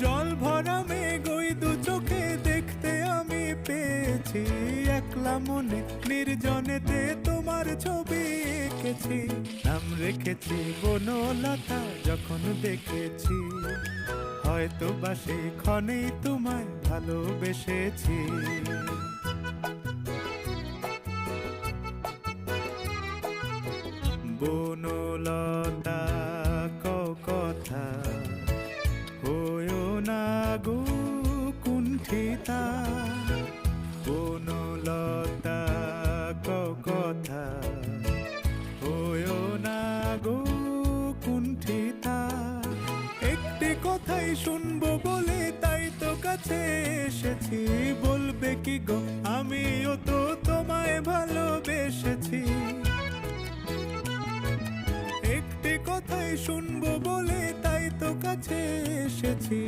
জল ভরা মেঘ ওই দু চোখে দেখতে আমি পেয়েছি, একলা মনে নির্জনেতে তোমার ছবি এঁকেছি। নাম রেখেছি বনলতা যখন দেখেছি, হয়তো বা সেই ক্ষণেই তোমায় ভালোবেসেছি। বনলতা কথা হয়ো না গো কুণ্ঠিতা, বনলতা কথা হয়ো না গো কুণ্ঠিতা। একটি কথাই শুনবো বলে তাই তো কাছে এসেছি, বলবে কি গো আমিও তো তোমায় ভালোবেসেছি। একটি কথাই শুনবো বলে তাই তো কাছে এসেছি,